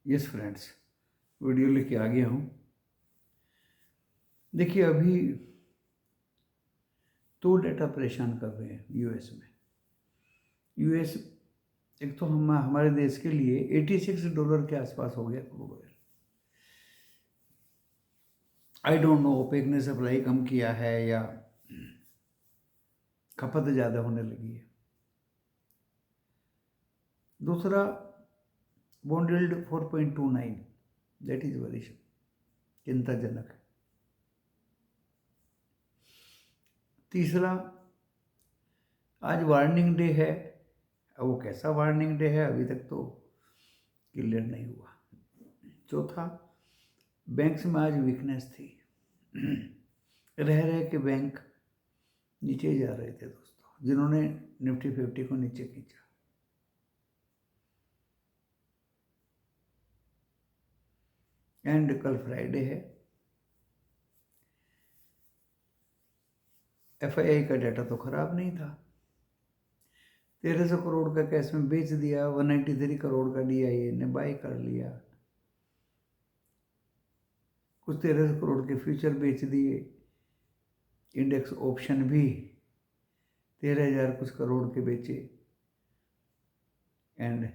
Yes friends, video लेके आ गया हूँ। देखिए, अभी तो डेटा परेशान कर रहे हैं यूएस में। यूएस एक तो हमारे देश के लिए $86 के आसपास हो गया crude oil. I don't know, OPEC ने सप्लाई कम किया है या खपत ज़्यादा होने लगी है। दूसरा, bond yield 4.29, that is very चिंताजनक है। तीसरा, आज वार्निंग डे है। वो कैसा वार्निंग डे है अभी तक तो क्लियर नहीं हुआ। चौथा, बैंक्स में आज वीकनेस थी। रह रहे के बैंक नीचे जा रहे थे दोस्तों, जिन्होंने निफ्टी 50 को नीचे खींचा। एंड कल फ्राइडे है। एफआईआई का डाटा तो खराब नहीं था। 1300 करोड़ का कैश में बेच दिया। 193 करोड़ का डीआईए ने बाई कर लिया। कुछ 1300 करोड़ के फ्यूचर बेच दिए। इंडेक्स ऑप्शन भी 13,000 कुछ करोड़ के बेचे। एंड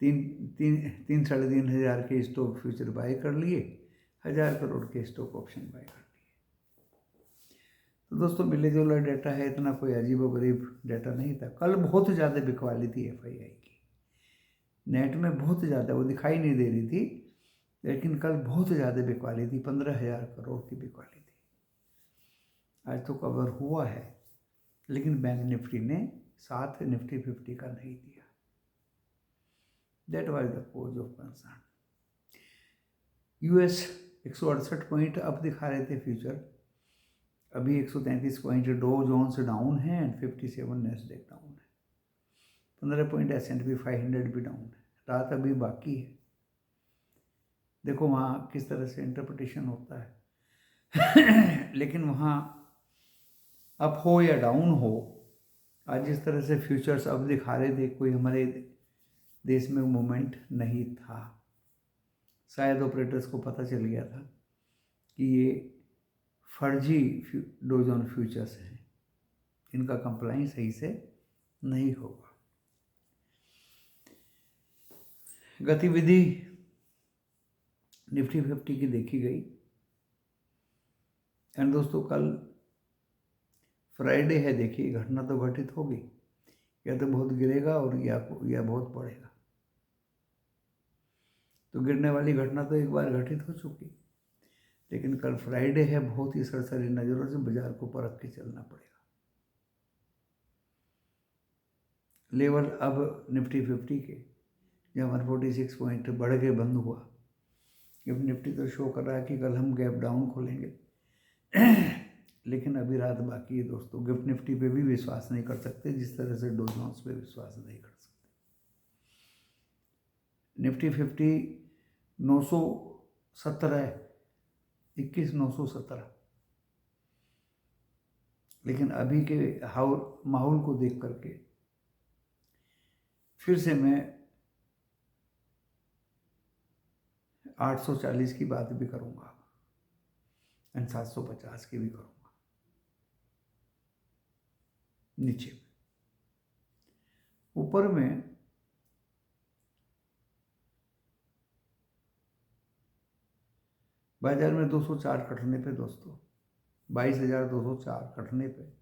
3,500 के स्टॉक फ्यूचर बाय कर लिए। 1,000 करोड़ के स्टॉक ऑप्शन बाय कर लिए। तो दोस्तों, मिले जुला डाटा है, इतना कोई अजीब व गरीब डाटा नहीं था। कल बहुत ज़्यादा बिकवाली थी एफआईआई की। नेट में बहुत ज़्यादा, वो दिखाई नहीं दे रही थी, लेकिन कल बहुत ज़्यादा बिकवाली थी। 15,000 करोड़ की बिकवाली थी। आज तो कवर हुआ है, लेकिन बैंक निफ्टी ने साथ निफ्टी 50 का नहीं दिया। That was the cause of concern. US 168 point up दिखा रहे थे फ्यूचर। अभी 133 पॉइंट डो जोन्स डाउन है एंड 57 नैस्डैक डाउन है। 15 पॉइंट S&P 500 भी डाउन है। रात अभी बाकी है। देखो वहाँ किस तरह से इंटरप्रिटेशन होता है। लेकिन वहाँ अप हो या डाउन हो, आज जिस तरह से फ्यूचर्स अब दिखा रहे थे, कोई हमारे देश में मूवमेंट नहीं था। शायद ऑपरेटर्स को पता चल गया था कि ये फर्जी डो जोन फ्यूचर्स हैं, इनका कंप्लाइंस सही से नहीं होगा। गतिविधि निफ्टी 50 की देखी गई। एंड दोस्तों, कल फ्राइडे है। देखिए, घटना तो घटित होगी, या तो बहुत गिरेगा और या बहुत बढ़ेगा। तो गिरने वाली घटना तो एक बार घटित हो चुकी, लेकिन कल फ्राइडे है। बहुत ही सरसरी नज़रों से बाजार को परख के चलना पड़ेगा। लेवल अब निफ्टी 50 के जहाँ 146 पॉइंट बढ़ के बंद हुआ। गिफ्ट निफ्टी तो शो कर रहा है कि कल हम गैप डाउन खोलेंगे, लेकिन अभी रात बाकी है दोस्तों। गिफ्ट निफ्टी पे भी विश्वास नहीं कर सकते जिस तरह से डो जोन्स पे विश्वास नहीं कर सकते। निफ्टी 50 917 है, 21,917। लेकिन अभी के माहौल को देख करके फिर से मैं 840 की बात भी करूंगा एंड 750 की भी करूंगा। नीचे ऊपर में बाजार में 204 कटने पे दोस्तों, 22,204 कटने पे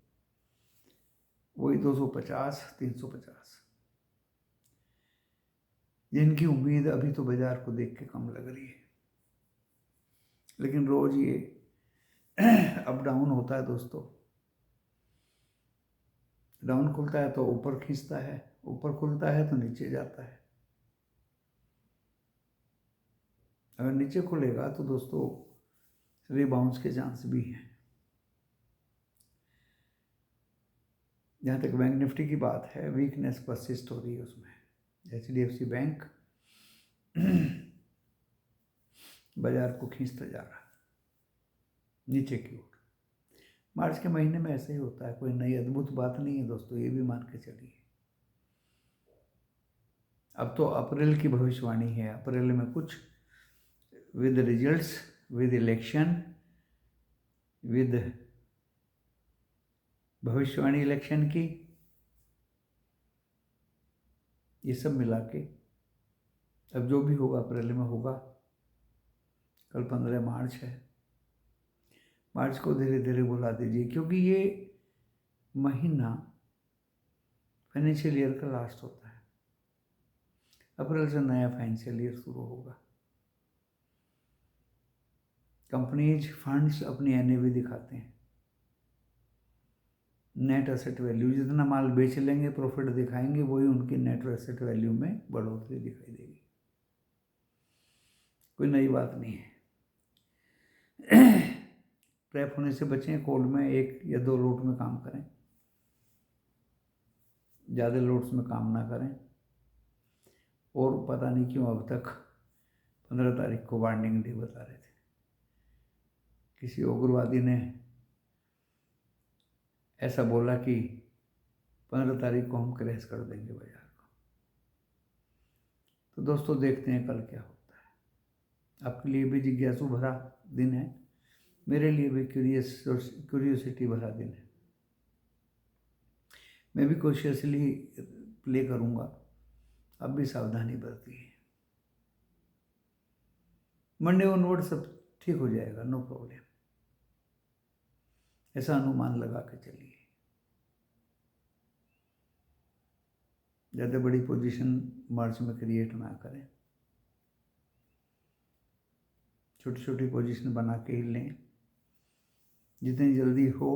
वही 250, 350, जिनकी उम्मीद अभी तो बाजार को देख के कम लग रही है। लेकिन रोज ये अप डाउन होता है दोस्तों। डाउन खुलता है तो ऊपर खींचता है, ऊपर खुलता है तो नीचे जाता है। अगर नीचे खुलेगा तो दोस्तों रिबाउंस के चांस भी हैं। जहाँ तक बैंक निफ्टी की बात है, वीकनेस परसिस्ट हो रही है उसमें। HDFC बैंक बाजार को खींचता जा रहा है नीचे की ओर। मार्च के महीने में ऐसे ही होता है, कोई नई अद्भुत बात नहीं है दोस्तों, ये भी मान के चलिए। अब तो अप्रैल की भविष्यवाणी है, अप्रैल में कुछ with results, with election, with भविष्यवाणी इलेक्शन की, ये सब मिला के अब जो भी होगा अप्रैल में होगा। कल 15 मार्च है, मार्च को धीरे धीरे बुला दीजिए, क्योंकि ये महीना फाइनेंशियल ईयर का लास्ट होता है। अप्रैल से नया फाइनेंशियल ईयर शुरू होगा। कंपनीज फंड्स अपनी एनएवी दिखाते हैं, नेट एसेट वैल्यू, जितना माल बेच लेंगे प्रॉफिट दिखाएंगे, वही उनकी नेट एसेट वैल्यू में बढ़ोतरी दिखाई देगी। कोई नई बात नहीं है। प्रेप होने से बचें, कोल्ड में 1 या 2 लोट में काम करें, ज़्यादा लोट्स में काम ना करें। और पता नहीं क्यों अब तक 15 तारीख को वार्निंग डे बता रहे थे। किसी उग्रवादी ने ऐसा बोला कि 15 तारीख को हम क्रैश कर देंगे बाजार को। तो दोस्तों देखते हैं कल क्या होता है। आपके लिए भी जिज्ञासु भरा दिन है, मेरे लिए भी क्यूरियोसिटी भरा दिन है। मैं भी कॉशियसली प्ले करूँगा, अब भी सावधानी बरतिए। मंडे ऑनवर्ड सब ठीक हो जाएगा, नो प्रॉब्लम, ऐसा अनुमान लगा के चलिए। ज़्यादा बड़ी पोजीशन मार्च में क्रिएट ना करें, छोटी छोटी पोजीशन बना के ही लें। जितनी जल्दी हो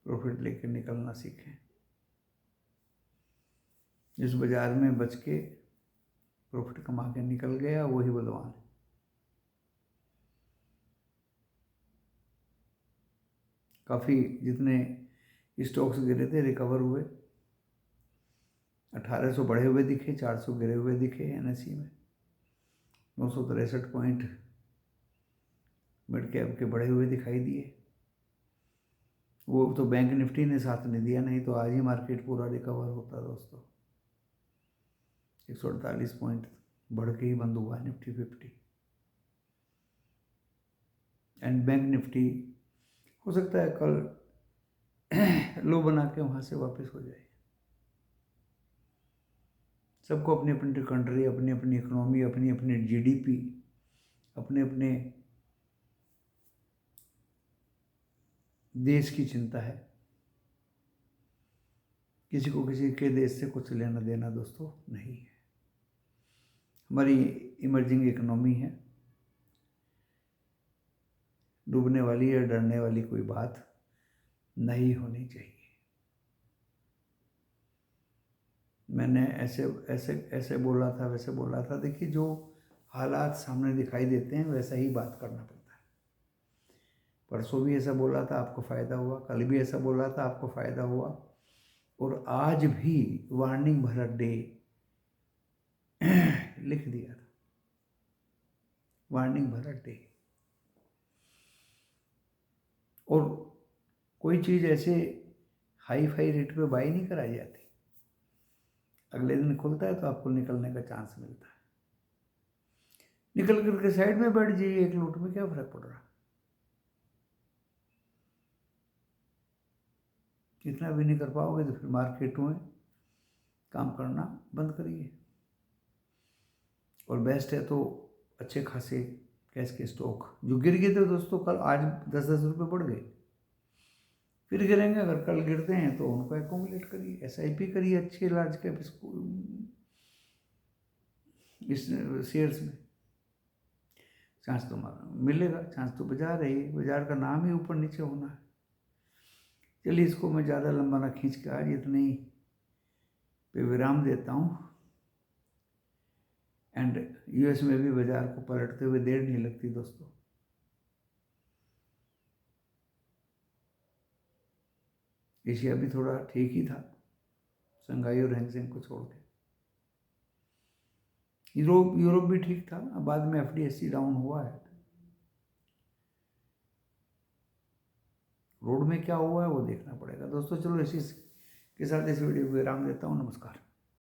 प्रॉफिट लेकर निकलना सीखें। जिस बाजार में बच के प्रॉफिट कमा के निकल गया वही बलवान है। काफ़ी जितने स्टॉक्स गिरे थे रिकवर हुए, 1800 बढ़े हुए दिखे, 400 गिरे हुए दिखे एनएसई में, 963 पॉइंट मिड कैप के बढ़े हुए दिखाई दिए। वो तो बैंक निफ्टी ने साथ नहीं दिया, नहीं तो आज ही मार्केट पूरा रिकवर होता दोस्तों। 148 पॉइंट बढ़ के ही बंद हुआ निफ्टी 50। एंड बैंक निफ्टी हो सकता है कल लो बना के वहाँ से वापस हो जाए। सबको अपनी अपनी कंट्री, अपनी अपनी इकोनॉमी, अपनी अपनी जीडीपी, अपने अपने देश की चिंता है। किसी को किसी के देश से कुछ लेना देना दोस्तों नहीं है। हमारी इमर्जिंग इकोनॉमी है, डूबने वाली या डरने वाली कोई बात नहीं होनी चाहिए। मैंने ऐसे बोला था, वैसे बोला था। देखिए, जो हालात सामने दिखाई देते हैं वैसा ही बात करना पड़ता है। परसों भी ऐसा बोला था, आपको फ़ायदा हुआ। कल भी ऐसा बोला था, आपको फ़ायदा हुआ। और आज भी वार्निंग भरा डे लिख दिया था, वार्निंग भरा डे। और कोई चीज़ ऐसे हाई फाई रेट पे बाई नहीं कराई जाती। अगले दिन खुलता है तो आपको निकलने का चांस मिलता है। निकल करके साइड में बैठ जाइए, 1 लोट में क्या फर्क पड़ रहा। इतना भी नहीं कर पाओगे तो फिर मार्केटों में काम करना बंद करिए। और बेस्ट है तो अच्छे खासे कैश के स्टॉक जो गिर गए थे दोस्तों, कल आज 10-10 रुपये बढ़ गए, फिर गिरेंगे। अगर कल गिरते हैं तो उनको एकोमुलेट करिए, एसआईपी करिए अच्छे लार्ज कैप इस शेयर्स में। चांस तो मिलेगा, चांस तो बाजार है, बाजार का नाम ही ऊपर नीचे होना है। चलिए, इसको मैं ज़्यादा लंबा ना खींच के आज इतने ही पे विराम देता हूँ। एंड यूएस में भी बाजार को पलटते हुए देर नहीं लगती दोस्तों। एशिया भी थोड़ा ठीक ही था, शंघाई और हैंगसेंग को छोड़ के। यूरोप भी ठीक था, अब बाद में एफडीएससी डाउन हुआ है। रोड में क्या हुआ है वो देखना पड़ेगा दोस्तों। चलो, इसी के साथ इस वीडियो को विराम देता हूँ। नमस्कार।